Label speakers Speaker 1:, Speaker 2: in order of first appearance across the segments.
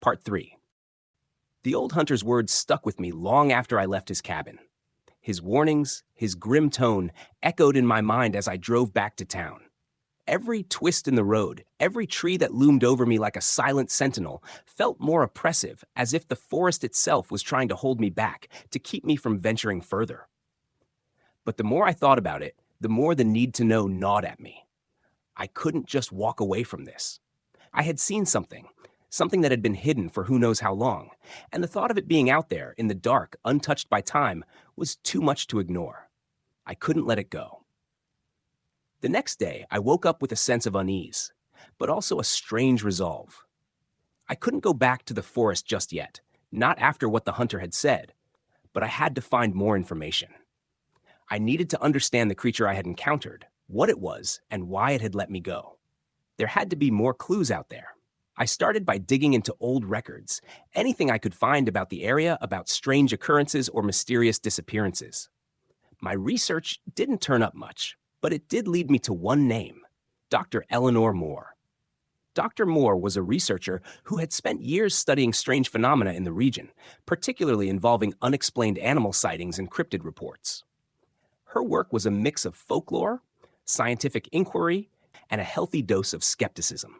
Speaker 1: Part 3. The old hunter's words stuck with me long after I left his cabin. His warnings, his grim tone, echoed in my mind as I drove back to town. Every twist in the road, every tree that loomed over me like a silent sentinel, felt more oppressive, as if the forest itself was trying to hold me back, to keep me from venturing further. But the more I thought about it, the more the need to know gnawed at me. I couldn't just walk away from this. I had seen something that had been hidden for who knows how long, and the thought of it being out there, in the dark, untouched by time, was too much to ignore. I couldn't let it go. The next day, I woke up with a sense of unease, but also a strange resolve. I couldn't go back to the forest just yet, not after what the hunter had said, but I had to find more information. I needed to understand the creature I had encountered, what it was, and why it had let me go. There had to be more clues out there. I started by digging into old records, anything I could find about the area, about strange occurrences or mysterious disappearances. My research didn't turn up much, but it did lead me to one name, Dr. Eleanor Moore. Dr. Moore was a researcher who had spent years studying strange phenomena in the region, particularly involving unexplained animal sightings and cryptid reports. Her work was a mix of folklore, scientific inquiry, and a healthy dose of skepticism.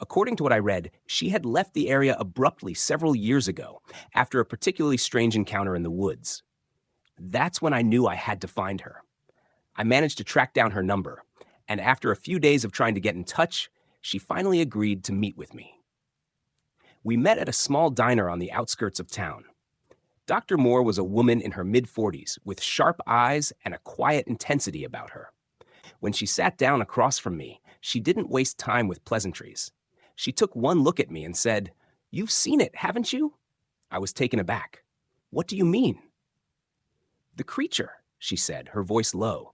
Speaker 1: According to what I read, she had left the area abruptly several years ago after a particularly strange encounter in the woods. That's when I knew I had to find her. I managed to track down her number, and after a few days of trying to get in touch, she finally agreed to meet with me. We met at a small diner on the outskirts of town. Dr. Moore was a woman in her mid-40s with sharp eyes and a quiet intensity about her. When she sat down across from me, she didn't waste time with pleasantries. She took one look at me and said, "You've seen it, haven't you?" I was taken aback. "What do you mean?" "The creature," she said, her voice low.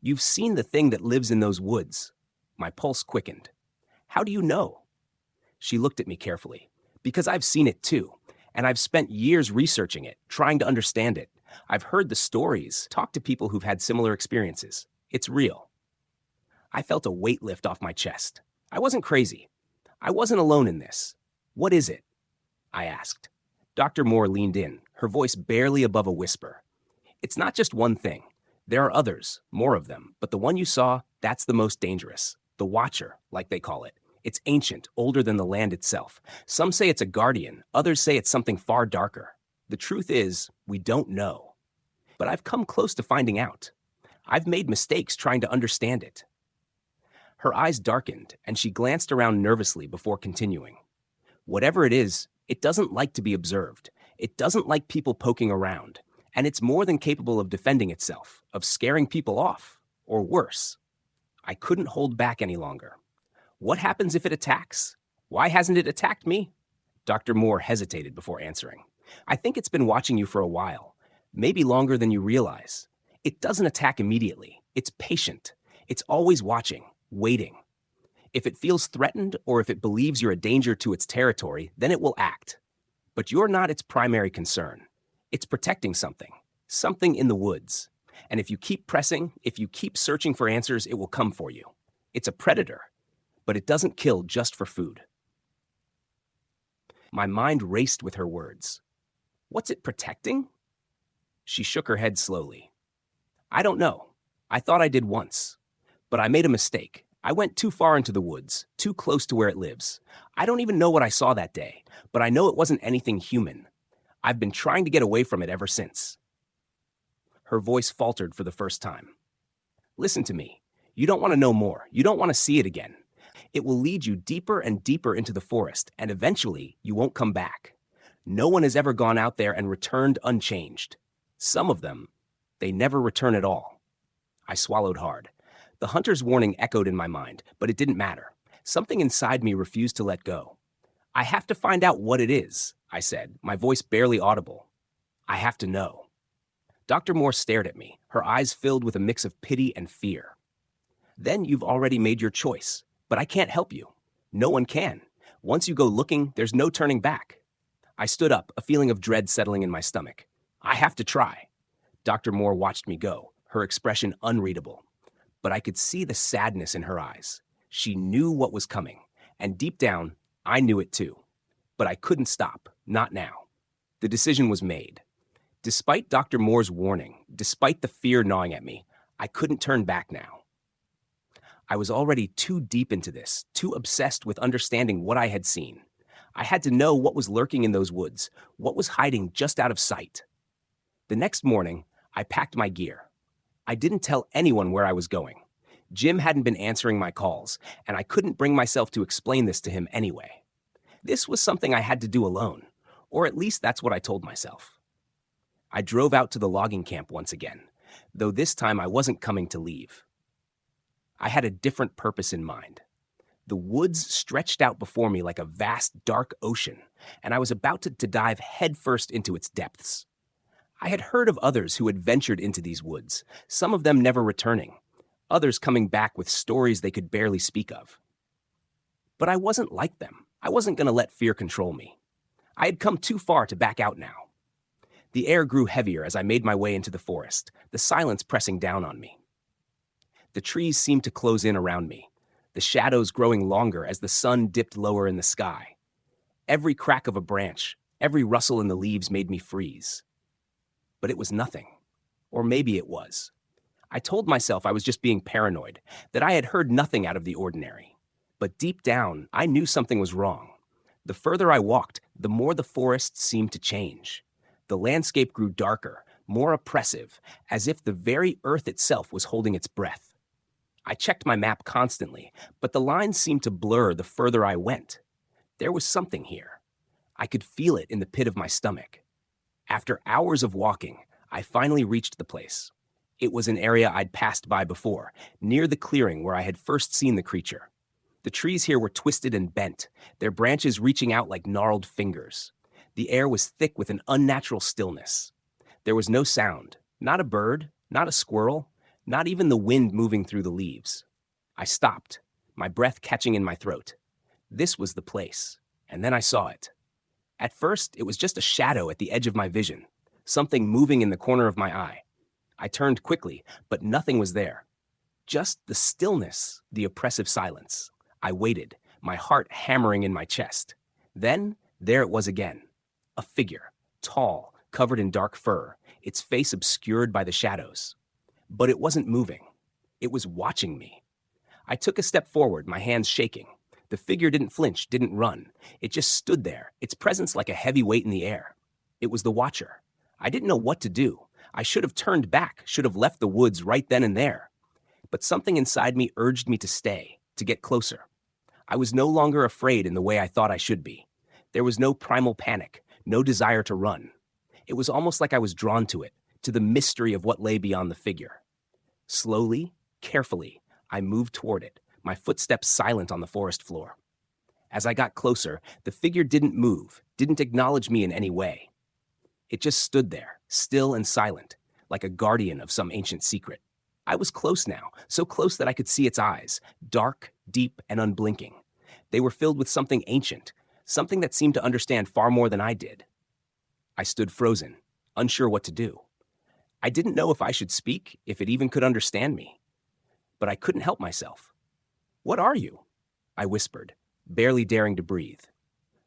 Speaker 1: "You've seen the thing that lives in those woods." My pulse quickened. "How do you know?" She looked at me carefully. "Because I've seen it too, and I've spent years researching it, trying to understand it. I've heard the stories, talked to people who've had similar experiences. It's real." I felt a weight lift off my chest. I wasn't crazy. I wasn't alone in this. "What is it?" I asked. Dr. Moore leaned in, her voice barely above a whisper. "It's not just one thing. There are others, more of them, but the one you saw, that's the most dangerous. The Watcher, like they call it. It's ancient, older than the land itself. Some say it's a guardian, others say it's something far darker. The truth is, we don't know. But I've come close to finding out. I've made mistakes trying to understand it." Her eyes darkened, and she glanced around nervously before continuing. "Whatever it is, it doesn't like to be observed. It doesn't like people poking around. And it's more than capable of defending itself, of scaring people off, or worse." I couldn't hold back any longer. "What happens if it attacks? Why hasn't it attacked me?" Dr. Moore hesitated before answering. "I think it's been watching you for a while, maybe longer than you realize. It doesn't attack immediately. It's patient. It's always watching, waiting. If it feels threatened or if it believes you're a danger to its territory, then it will act. But you're not its primary concern. It's protecting something in the woods. And if you keep pressing, if you keep searching for answers, it will come for you. It's a predator, but it doesn't kill just for food." My mind raced with her words. "What's it protecting?" She shook her head slowly. "I don't know. I thought I did once. But I made a mistake. I went too far into the woods, too close to where it lives. I don't even know what I saw that day, but I know it wasn't anything human. I've been trying to get away from it ever since." Her voice faltered for the first time. "Listen to me. You don't want to know more. You don't want to see it again. It will lead you deeper and deeper into the forest, and eventually you won't come back. No one has ever gone out there and returned unchanged. Some of them, they never return at all." I swallowed hard. The hunter's warning echoed in my mind, but it didn't matter. Something inside me refused to let go. "I have to find out what it is," I said, my voice barely audible. "I have to know." Dr. Moore stared at me, her eyes filled with a mix of pity and fear. "Then you've already made your choice, but I can't help you. No one can. Once you go looking, there's no turning back." I stood up, a feeling of dread settling in my stomach. "I have to try." Dr. Moore watched me go, her expression unreadable. But I could see the sadness in her eyes. She knew what was coming, and deep down, I knew it too. But I couldn't stop, not now. The decision was made. Despite Dr. Moore's warning, despite the fear gnawing at me, I couldn't turn back now. I was already too deep into this, too obsessed with understanding what I had seen. I had to know what was lurking in those woods, what was hiding just out of sight. The next morning, I packed my gear. I didn't tell anyone where I was going. Jim hadn't been answering my calls, and I couldn't bring myself to explain this to him anyway. This was something I had to do alone, or at least that's what I told myself. I drove out to the logging camp once again, though this time I wasn't coming to leave. I had a different purpose in mind. The woods stretched out before me like a vast, dark ocean, and I was about to dive headfirst into its depths. I had heard of others who had ventured into these woods, some of them never returning, others coming back with stories they could barely speak of. But I wasn't like them. I wasn't going to let fear control me. I had come too far to back out now. The air grew heavier as I made my way into the forest, the silence pressing down on me. The trees seemed to close in around me, the shadows growing longer as the sun dipped lower in the sky. Every crack of a branch, every rustle in the leaves made me freeze. But it was nothing. Or maybe it was. I told myself I was just being paranoid, that I had heard nothing out of the ordinary. But deep down, I knew something was wrong. The further I walked, the more the forest seemed to change. The landscape grew darker, more oppressive, as if the very earth itself was holding its breath. I checked my map constantly, but the lines seemed to blur the further I went. There was something here. I could feel it in the pit of my stomach. After hours of walking, I finally reached the place. It was an area I'd passed by before, near the clearing where I had first seen the creature. The trees here were twisted and bent, their branches reaching out like gnarled fingers. The air was thick with an unnatural stillness. There was no sound, not a bird, not a squirrel, not even the wind moving through the leaves. I stopped, my breath catching in my throat. This was the place, and then I saw it. At first, it was just a shadow at the edge of my vision, something moving in the corner of my eye. I turned quickly, but nothing was there. Just the stillness, the oppressive silence. I waited, my heart hammering in my chest. Then, there it was again. A figure, tall, covered in dark fur, its face obscured by the shadows. But it wasn't moving. It was watching me. I took a step forward, my hands shaking. The figure didn't flinch, didn't run. It just stood there, its presence like a heavy weight in the air. It was the Watcher. I didn't know what to do. I should have turned back, should have left the woods right then and there. But something inside me urged me to stay, to get closer. I was no longer afraid in the way I thought I should be. There was no primal panic, no desire to run. It was almost like I was drawn to it, to the mystery of what lay beyond the figure. Slowly, carefully, I moved toward it, my footsteps silent on the forest floor. As I got closer, the figure didn't move, didn't acknowledge me in any way. It just stood there, still and silent, like a guardian of some ancient secret. I was close now, so close that I could see its eyes, dark, deep, and unblinking. They were filled with something ancient, something that seemed to understand far more than I did. I stood frozen, unsure what to do. I didn't know if I should speak, if it even could understand me. But I couldn't help myself. "What are you?" I whispered, barely daring to breathe.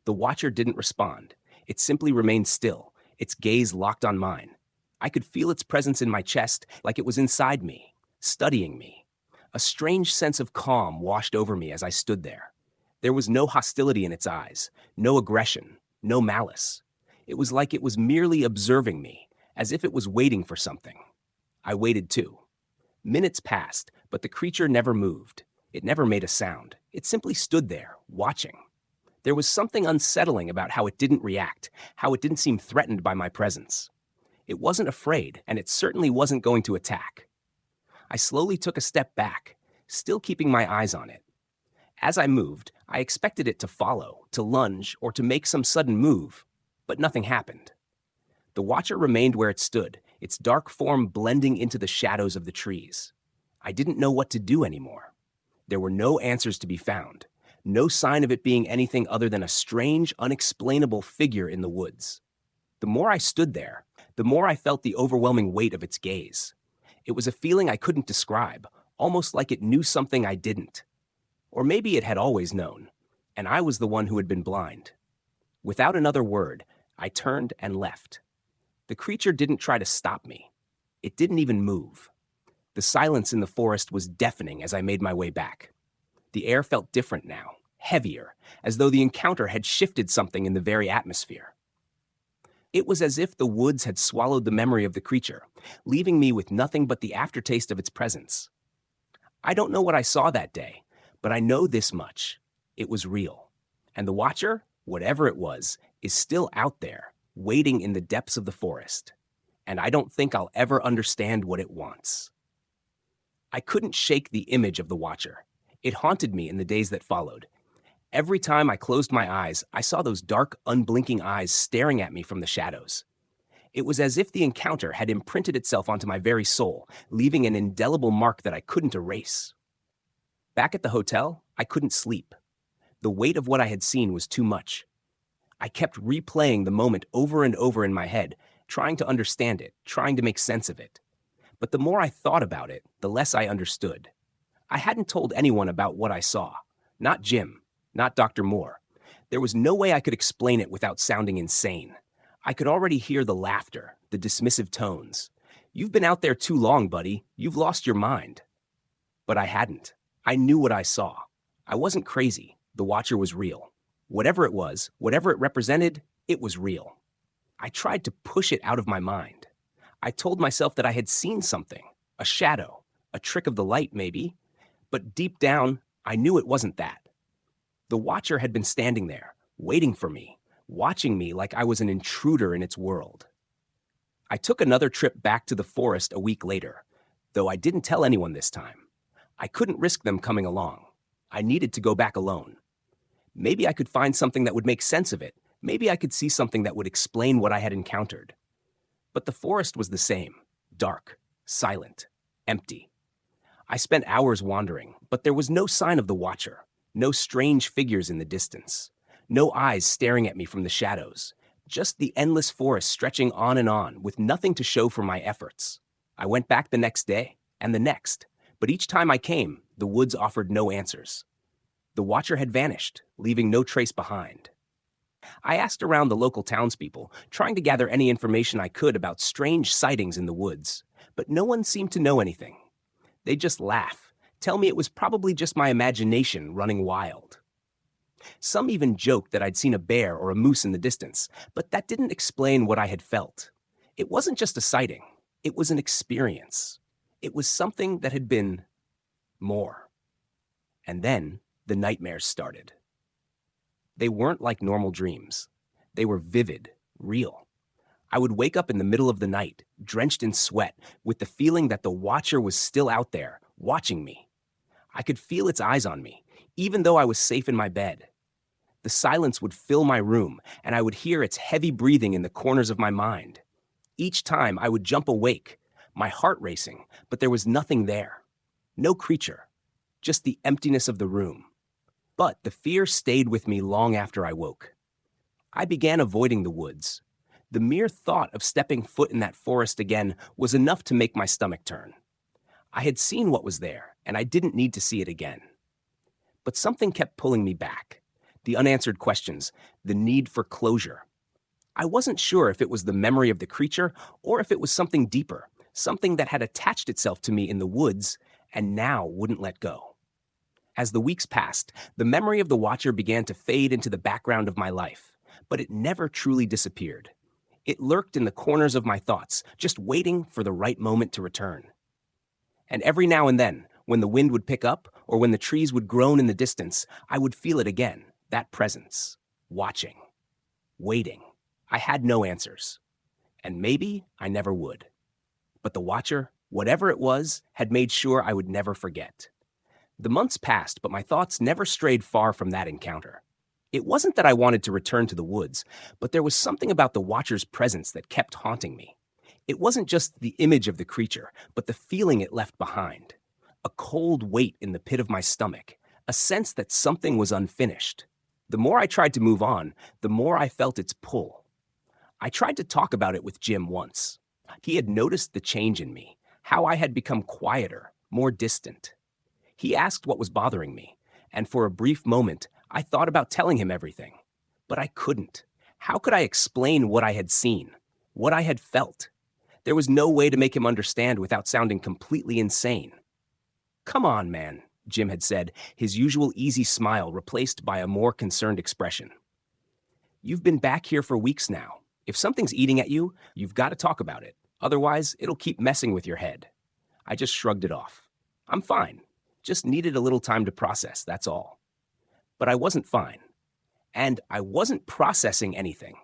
Speaker 1: The Watcher didn't respond. It simply remained still, its gaze locked on mine. I could feel its presence in my chest like it was inside me, studying me. A strange sense of calm washed over me as I stood there. There was no hostility in its eyes, no aggression, no malice. It was like it was merely observing me, as if it was waiting for something. I waited too. Minutes passed, but the creature never moved. It never made a sound. It simply stood there, watching. There was something unsettling about how it didn't react, how it didn't seem threatened by my presence. It wasn't afraid, and it certainly wasn't going to attack. I slowly took a step back, still keeping my eyes on it. As I moved, I expected it to follow, to lunge, or to make some sudden move, but nothing happened. The Watcher remained where it stood, its dark form blending into the shadows of the trees. I didn't know what to do anymore. There were no answers to be found, no sign of it being anything other than a strange, unexplainable figure in the woods. The more I stood there, the more I felt the overwhelming weight of its gaze. It was a feeling I couldn't describe, almost like it knew something I didn't. Or maybe it had always known, and I was the one who had been blind. Without another word, I turned and left. The creature didn't try to stop me. It didn't even move. The silence in the forest was deafening as I made my way back. The air felt different now, heavier, as though the encounter had shifted something in the very atmosphere. It was as if the woods had swallowed the memory of the creature, leaving me with nothing but the aftertaste of its presence. I don't know what I saw that day, but I know this much. It was real. And the watcher, whatever it was, is still out there, waiting in the depths of the forest. And I don't think I'll ever understand what it wants. I couldn't shake the image of the watcher. It haunted me in the days that followed. Every time I closed my eyes, I saw those dark, unblinking eyes staring at me from the shadows. It was as if the encounter had imprinted itself onto my very soul, leaving an indelible mark that I couldn't erase. Back at the hotel, I couldn't sleep. The weight of what I had seen was too much. I kept replaying the moment over and over in my head, trying to understand it, trying to make sense of it. But the more I thought about it, the less I understood. I hadn't told anyone about what I saw. Not Jim, not Dr. Moore. There was no way I could explain it without sounding insane. I could already hear the laughter, the dismissive tones. "You've been out there too long, buddy. You've lost your mind." But I hadn't. I knew what I saw. I wasn't crazy. The watcher was real. Whatever it was, whatever it represented, it was real. I tried to push it out of my mind. I told myself that I had seen something, a shadow, a trick of the light maybe, but deep down, I knew it wasn't that. The watcher had been standing there, waiting for me, watching me like I was an intruder in its world. I took another trip back to the forest a week later, though I didn't tell anyone this time. I couldn't risk them coming along. I needed to go back alone. Maybe I could find something that would make sense of it. Maybe I could see something that would explain what I had encountered. But the forest was the same, dark, silent, empty. I spent hours wandering, but there was no sign of the watcher, no strange figures in the distance, no eyes staring at me from the shadows, just the endless forest stretching on, with nothing to show for my efforts. I went back the next day, and the next, but each time I came, the woods offered no answers. The watcher had vanished, leaving no trace behind. I asked around the local townspeople, trying to gather any information I could about strange sightings in the woods, but no one seemed to know anything. They'd just laugh, tell me it was probably just my imagination running wild. Some even joked that I'd seen a bear or a moose in the distance, but that didn't explain what I had felt. It wasn't just a sighting, it was an experience. It was something that had been more. And then the nightmares started. They weren't like normal dreams. They were vivid, real. I would wake up in the middle of the night, drenched in sweat, with the feeling that the watcher was still out there, watching me. I could feel its eyes on me, even though I was safe in my bed. The silence would fill my room, and I would hear its heavy breathing in the corners of my mind. Each time I would jump awake, my heart racing, but there was nothing there. No creature, just the emptiness of the room. But the fear stayed with me long after I woke. I began avoiding the woods. The mere thought of stepping foot in that forest again was enough to make my stomach turn. I had seen what was there, and I didn't need to see it again. But something kept pulling me back. The unanswered questions, the need for closure. I wasn't sure if it was the memory of the creature or if it was something deeper, something that had attached itself to me in the woods and now wouldn't let go. As the weeks passed, the memory of the watcher began to fade into the background of my life, but it never truly disappeared. It lurked in the corners of my thoughts, just waiting for the right moment to return. And every now and then, when the wind would pick up or when the trees would groan in the distance, I would feel it again, that presence, watching, waiting. I had no answers, and maybe I never would. But the watcher, whatever it was, had made sure I would never forget. The months passed, but my thoughts never strayed far from that encounter. It wasn't that I wanted to return to the woods, but there was something about the watcher's presence that kept haunting me. It wasn't just the image of the creature, but the feeling it left behind. A cold weight in the pit of my stomach, a sense that something was unfinished. The more I tried to move on, the more I felt its pull. I tried to talk about it with Jim once. He had noticed the change in me, how I had become quieter, more distant. He asked what was bothering me, and for a brief moment, I thought about telling him everything. But I couldn't. How could I explain what I had seen, what I had felt? There was no way to make him understand without sounding completely insane. "Come on, man," Jim had said, his usual easy smile replaced by a more concerned expression. "You've been back here for weeks now. If something's eating at you, you've got to talk about it. Otherwise, it'll keep messing with your head." I just shrugged it off. "I'm fine. Just needed a little time to process, that's all." But I wasn't fine. And I wasn't processing anything.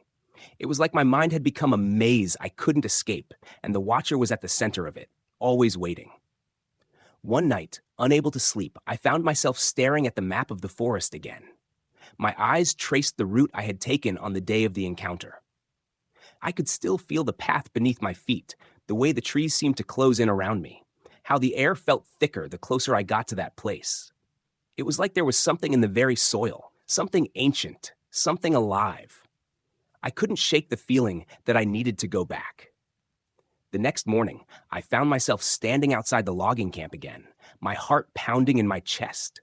Speaker 1: It was like my mind had become a maze I couldn't escape, and the Watcher was at the center of it, always waiting. One night, unable to sleep, I found myself staring at the map of the forest again. My eyes traced the route I had taken on the day of the encounter. I could still feel the path beneath my feet, the way the trees seemed to close in around me, how the air felt thicker the closer I got to that place. It was like there was something in the very soil, something ancient, something alive. I couldn't shake the feeling that I needed to go back. The next morning, I found myself standing outside the logging camp again, my heart pounding in my chest.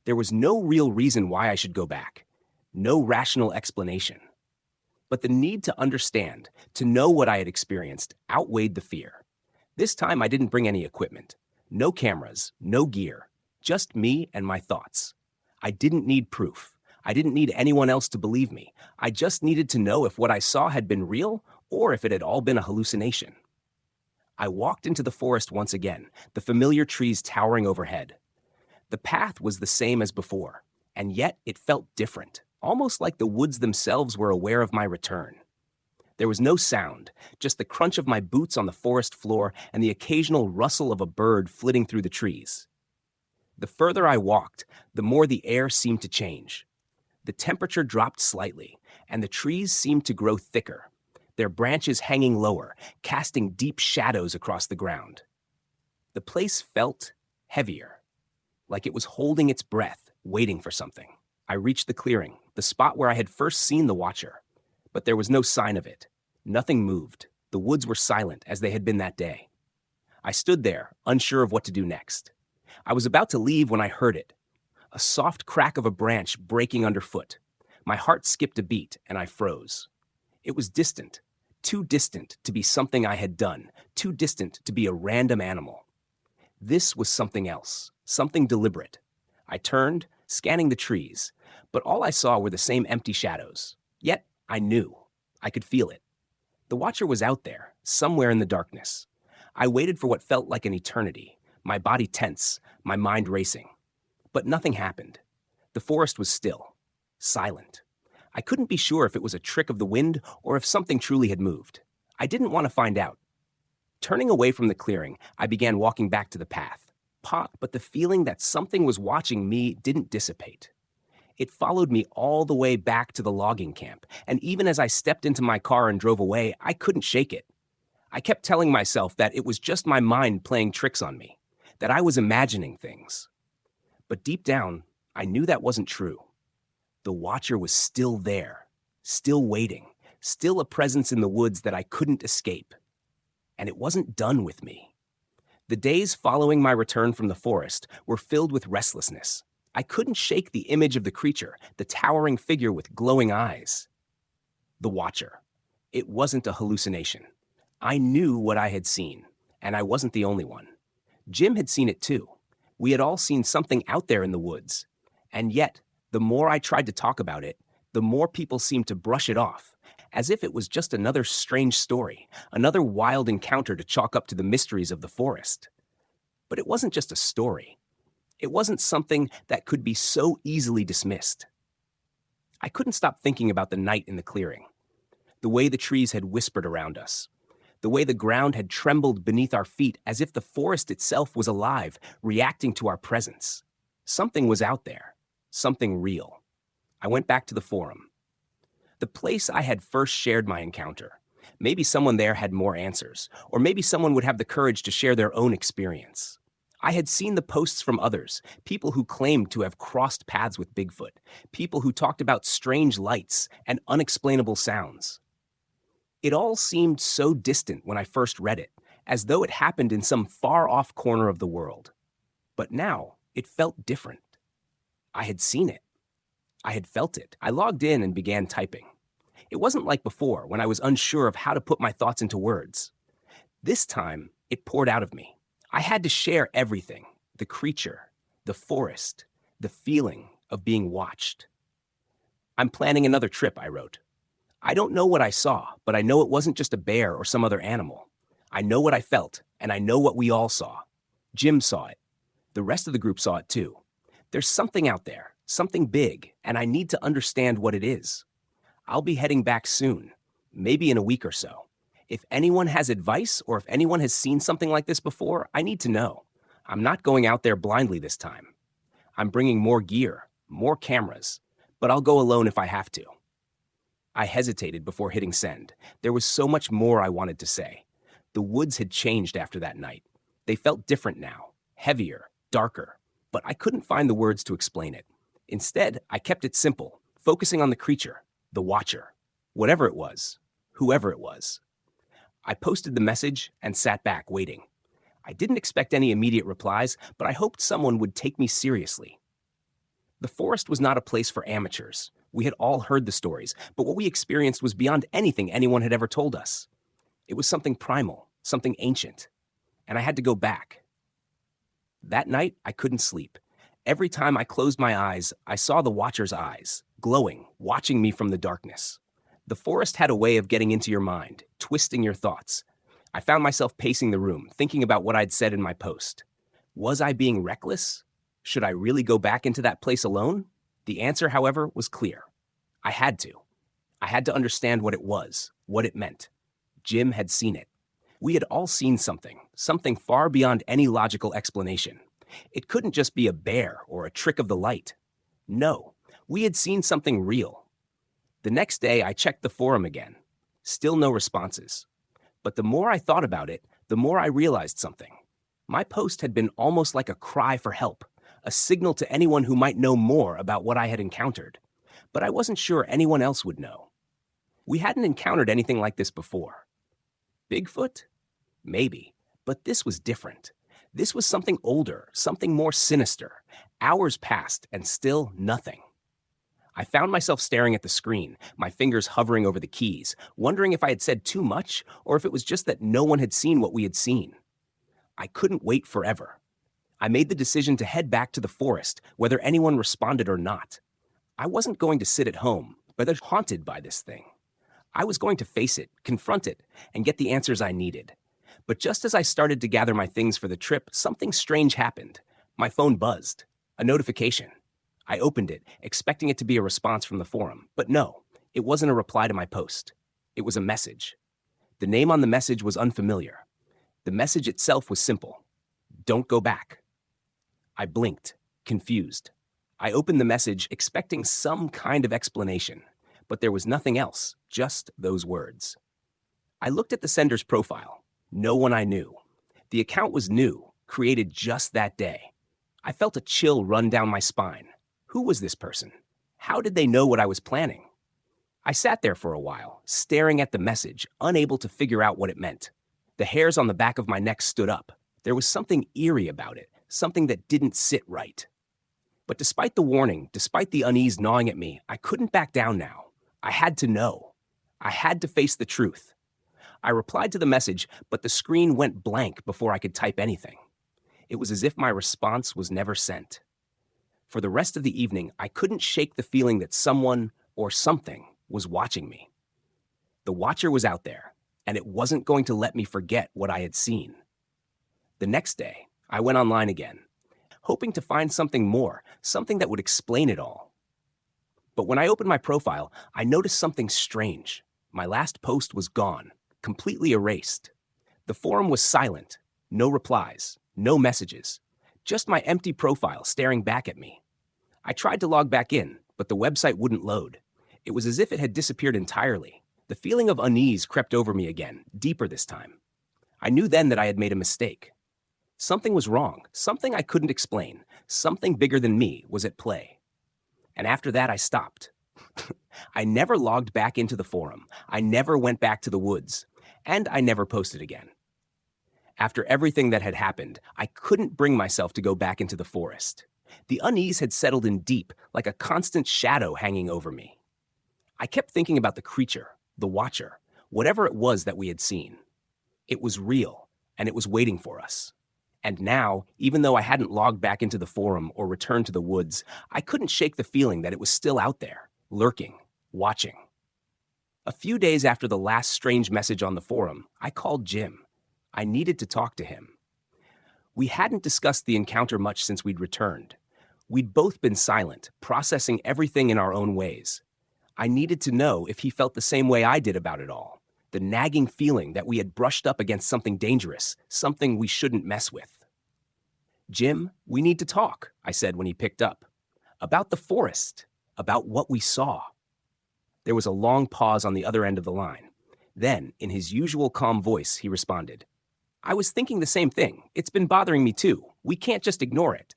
Speaker 1: There was no real reason why I should go back, no rational explanation. But the need to understand, to know what I had experienced, outweighed the fear. This time I didn't bring any equipment. No cameras, no gear, just me and my thoughts. I didn't need proof. I didn't need anyone else to believe me. I just needed to know if what I saw had been real or if it had all been a hallucination. I walked into the forest once again, the familiar trees towering overhead. The path was the same as before, and yet it felt different, almost like the woods themselves were aware of my return. There was no sound, just the crunch of my boots on the forest floor and the occasional rustle of a bird flitting through the trees. The further I walked, the more the air seemed to change. The temperature dropped slightly, and the trees seemed to grow thicker, their branches hanging lower, casting deep shadows across the ground. The place felt heavier, like it was holding its breath, waiting for something. I reached the clearing, the spot where I had first seen the Watcher, but there was no sign of it. Nothing moved. The woods were silent, as they had been that day. I stood there, unsure of what to do next. I was about to leave when I heard it, a soft crack of a branch breaking underfoot. My heart skipped a beat, and I froze. It was distant, too distant to be something I had done, too distant to be a random animal. This was something else, something deliberate. I turned, scanning the trees, but all I saw were the same empty shadows. Yet I knew. I could feel it. The Watcher was out there, somewhere in the darkness. I waited for what felt like an eternity, my body tense, my mind racing. But nothing happened. The forest was still, silent. I couldn't be sure if it was a trick of the wind or if something truly had moved. I didn't want to find out. Turning away from the clearing, I began walking back to the path. But the feeling that something was watching me didn't dissipate. It followed me all the way back to the logging camp, and even as I stepped into my car and drove away, I couldn't shake it. I kept telling myself that it was just my mind playing tricks on me, that I was imagining things. But deep down, I knew that wasn't true. The Watcher was still there, still waiting, still a presence in the woods that I couldn't escape. And it wasn't done with me. The days following my return from the forest were filled with restlessness. I couldn't shake the image of the creature, the towering figure with glowing eyes. The Watcher. It wasn't a hallucination. I knew what I had seen, and I wasn't the only one. Jim had seen it too. We had all seen something out there in the woods. And yet, the more I tried to talk about it, the more people seemed to brush it off, as if it was just another strange story, another wild encounter to chalk up to the mysteries of the forest. But it wasn't just a story. It wasn't something that could be so easily dismissed. I couldn't stop thinking about the night in the clearing, the way the trees had whispered around us, the way the ground had trembled beneath our feet as if the forest itself was alive, reacting to our presence. Something was out there, something real. I went back to the forum. The place I had first shared my encounter. Maybe someone there had more answers, or maybe someone would have the courage to share their own experience. I had seen the posts from others, people who claimed to have crossed paths with Bigfoot, people who talked about strange lights and unexplainable sounds. It all seemed so distant when I first read it, as though it happened in some far-off corner of the world. But now, it felt different. I had seen it. I had felt it. I logged in and began typing. It wasn't like before, when I was unsure of how to put my thoughts into words. This time, it poured out of me. I had to share everything: the creature, the forest, the feeling of being watched. "I'm planning another trip," I wrote. "I don't know what I saw, but I know it wasn't just a bear or some other animal. I know what I felt, and I know what we all saw. Jim saw it. The rest of the group saw it too. There's something out there, something big, and I need to understand what it is. I'll be heading back soon, maybe in a week or so. If anyone has advice or if anyone has seen something like this before, I need to know. I'm not going out there blindly this time. I'm bringing more gear, more cameras, but I'll go alone if I have to." I hesitated before hitting send. There was so much more I wanted to say. The woods had changed after that night. They felt different now, heavier, darker, but I couldn't find the words to explain it. Instead, I kept it simple, focusing on the creature, the watcher, whatever it was, whoever it was. I posted the message and sat back, waiting. I didn't expect any immediate replies, but I hoped someone would take me seriously. The forest was not a place for amateurs. We had all heard the stories, but what we experienced was beyond anything anyone had ever told us. It was something primal, something ancient, and I had to go back. That night, I couldn't sleep. Every time I closed my eyes, I saw the watcher's eyes, glowing, watching me from the darkness. The forest had a way of getting into your mind, twisting your thoughts. I found myself pacing the room, thinking about what I'd said in my post. Was I being reckless? Should I really go back into that place alone? The answer, however, was clear. I had to. I had to understand what it was, what it meant. Jim had seen it. We had all seen something, something far beyond any logical explanation. It couldn't just be a bear or a trick of the light. No, we had seen something real. The next day, I checked the forum again. Still no responses. But the more I thought about it, the more I realized something. My post had been almost like a cry for help, a signal to anyone who might know more about what I had encountered. But I wasn't sure anyone else would know. We hadn't encountered anything like this before. Bigfoot? Maybe, but this was different. This was something older, something more sinister. Hours passed, and still nothing. I found myself staring at the screen, my fingers hovering over the keys, wondering if I had said too much or if it was just that no one had seen what we had seen. I couldn't wait forever. I made the decision to head back to the forest, whether anyone responded or not. I wasn't going to sit at home, but haunted by this thing. I was going to face it, confront it, and get the answers I needed. But just as I started to gather my things for the trip, something strange happened. My phone buzzed. A notification. I opened it, expecting it to be a response from the forum. But no, it wasn't a reply to my post. It was a message. The name on the message was unfamiliar. The message itself was simple. Don't go back. I blinked, confused. I opened the message, expecting some kind of explanation. But there was nothing else, just those words. I looked at the sender's profile. No one I knew. The account was new, created just that day. I felt a chill run down my spine. Who was this person? How did they know what I was planning? I sat there for a while, staring at the message, unable to figure out what it meant. The hairs on the back of my neck stood up. There was something eerie about it, something that didn't sit right. But despite the warning, despite the unease gnawing at me, I couldn't back down now. I had to know. I had to face the truth. I replied to the message, but the screen went blank before I could type anything. It was as if my response was never sent. For the rest of the evening, I couldn't shake the feeling that someone or something was watching me. The watcher was out there, and it wasn't going to let me forget what I had seen. The next day, I went online again, hoping to find something more, something that would explain it all. But when I opened my profile, I noticed something strange. My last post was gone, completely erased. The forum was silent, no replies, no messages, just my empty profile staring back at me. I tried to log back in, but the website wouldn't load. It was as if it had disappeared entirely. The feeling of unease crept over me again, deeper this time. I knew then that I had made a mistake. Something was wrong, something I couldn't explain, something bigger than me was at play. And after that, I stopped. I never logged back into the forum. I never went back to the woods. And I never posted again. After everything that had happened, I couldn't bring myself to go back into the forest. The unease had settled in deep, like a constant shadow hanging over me. I kept thinking about the creature, the watcher, whatever it was that we had seen. It was real, and it was waiting for us. And now, even though I hadn't logged back into the forum or returned to the woods, I couldn't shake the feeling that it was still out there, lurking, watching. A few days after the last strange message on the forum, I called Jim. I needed to talk to him. We hadn't discussed the encounter much since we'd returned. We'd both been silent, processing everything in our own ways. I needed to know if he felt the same way I did about it all. The nagging feeling that we had brushed up against something dangerous, something we shouldn't mess with. "Jim, we need to talk," I said when he picked up. "About the forest, about what we saw." There was a long pause on the other end of the line. Then, in his usual calm voice, he responded, "I was thinking the same thing. It's been bothering me too. We can't just ignore it."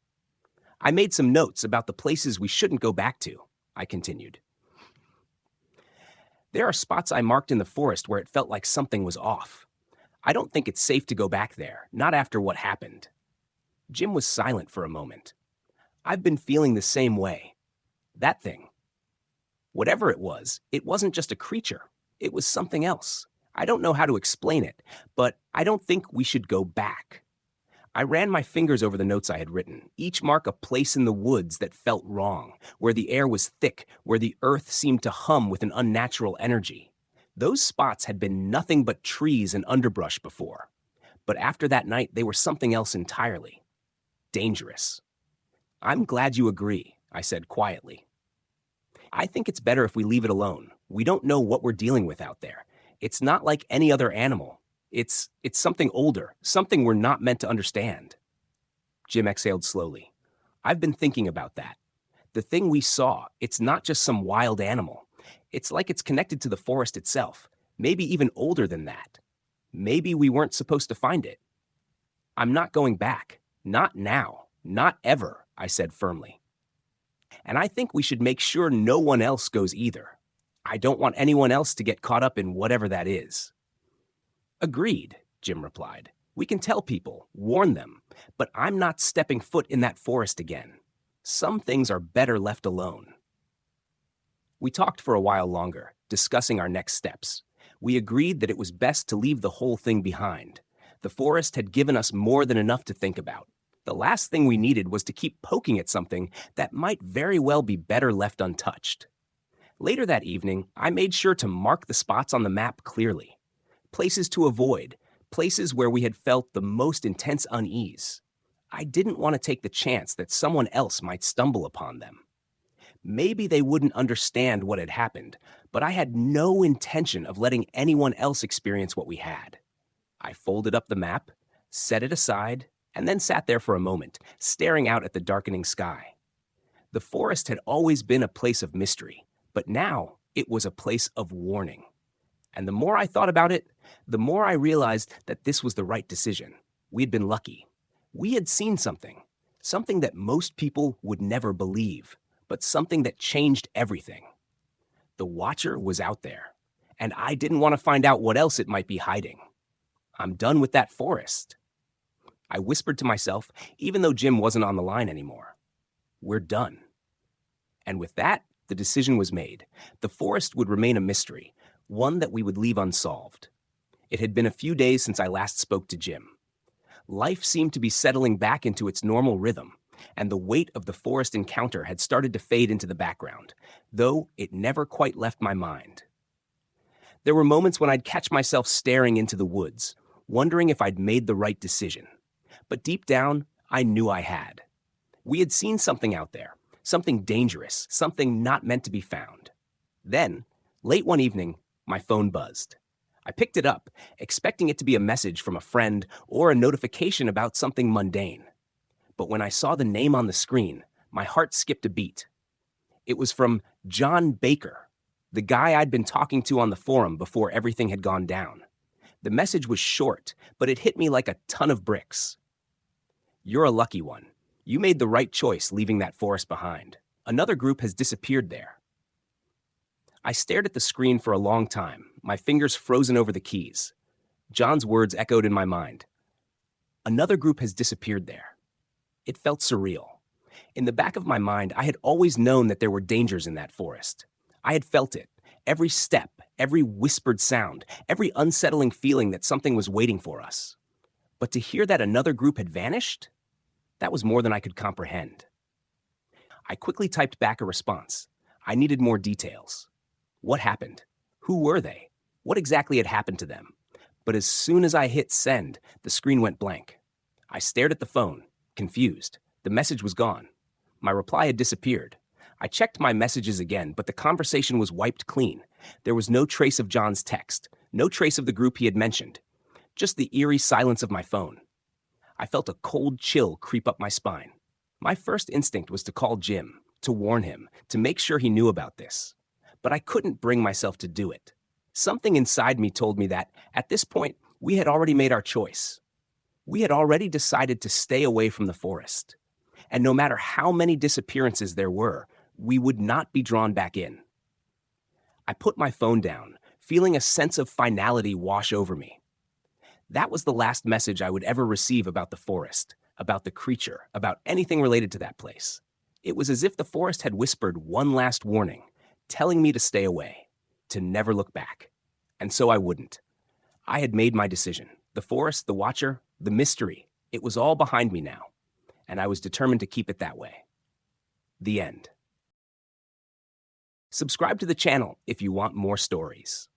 Speaker 1: "I made some notes about the places we shouldn't go back to," I continued. "There are spots I marked in the forest where it felt like something was off. I don't think it's safe to go back there, not after what happened." Jim was silent for a moment. "I've been feeling the same way. That thing. Whatever it wasn't just a creature. It was something else. I don't know how to explain it, but I don't think we should go back." I ran my fingers over the notes I had written, each mark a place in the woods that felt wrong, where the air was thick, where the earth seemed to hum with an unnatural energy. Those spots had been nothing but trees and underbrush before. But after that night, they were something else entirely. Dangerous. "I'm glad you agree," I said quietly. "I think it's better if we leave it alone. We don't know what we're dealing with out there. It's not like any other animal. It's something older, something we're not meant to understand." Jim exhaled slowly. "I've been thinking about that. The thing we saw, it's not just some wild animal. It's like it's connected to the forest itself, maybe even older than that. Maybe we weren't supposed to find it." "I'm not going back. Not now. Not ever," I said firmly. "And I think we should make sure no one else goes either. I don't want anyone else to get caught up in whatever that is." "Agreed," Jim replied. "We can tell people, warn them, but I'm not stepping foot in that forest again. Some things are better left alone." We talked for a while longer, discussing our next steps. We agreed that it was best to leave the whole thing behind. The forest had given us more than enough to think about. The last thing we needed was to keep poking at something that might very well be better left untouched. Later that evening, I made sure to mark the spots on the map clearly. Places to avoid, places where we had felt the most intense unease. I didn't want to take the chance that someone else might stumble upon them. Maybe they wouldn't understand what had happened, but I had no intention of letting anyone else experience what we had. I folded up the map, set it aside, and then sat there for a moment, staring out at the darkening sky. The forest had always been a place of mystery, but now it was a place of warning. And the more I thought about it, the more I realized that this was the right decision. We had been lucky. We had seen something that most people would never believe, but something that changed everything. The Watcher was out there, and I didn't want to find out what else it might be hiding. I'm done with that forest. I whispered to myself, even though Jim wasn't on the line anymore. We're done. And with that, the decision was made. The forest would remain a mystery, one that we would leave unsolved. It had been a few days since I last spoke to Jim. Life seemed to be settling back into its normal rhythm, and the weight of the forest encounter had started to fade into the background, though it never quite left my mind. There were moments when I'd catch myself staring into the woods, wondering if I'd made the right decision. But deep down, I knew I had. We had seen something out there, something dangerous, something not meant to be found. Then, late one evening, my phone buzzed. I picked it up, expecting it to be a message from a friend or a notification about something mundane. But when I saw the name on the screen, my heart skipped a beat. It was from John Baker, the guy I'd been talking to on the forum before everything had gone down. The message was short, but it hit me like a ton of bricks. "You're a lucky one. You made the right choice leaving that forest behind. Another group has disappeared there." I stared at the screen for a long time, my fingers frozen over the keys. John's words echoed in my mind. Another group has disappeared there. It felt surreal. In the back of my mind, I had always known that there were dangers in that forest. I had felt it, Every step, every whispered sound, every unsettling feeling that something was waiting for us. But to hear that another group had vanished, that was more than I could comprehend. I quickly typed back a response. I needed more details. What happened? Who were they? What exactly had happened to them? But as soon as I hit send, the screen went blank. I stared at the phone, confused. The message was gone. My reply had disappeared. I checked my messages again, but the conversation was wiped clean. There was no trace of John's text, no trace of the group he had mentioned, just the eerie silence of my phone. I felt a cold chill creep up my spine. My first instinct was to call Jim, to warn him, to make sure he knew about this. But I couldn't bring myself to do it. Something inside me told me that, at this point, we had already made our choice. We had already decided to stay away from the forest. And no matter how many disappearances there were, we would not be drawn back in. I put my phone down, feeling a sense of finality wash over me. That was the last message I would ever receive about the forest, about the creature, about anything related to that place. It was as if the forest had whispered one last warning, telling me to stay away, to never look back. And so I wouldn't. I had made my decision. The forest, the watcher, the mystery, it was all behind me now, and I was determined to keep it that way. The end. Subscribe to the channel if you want more stories.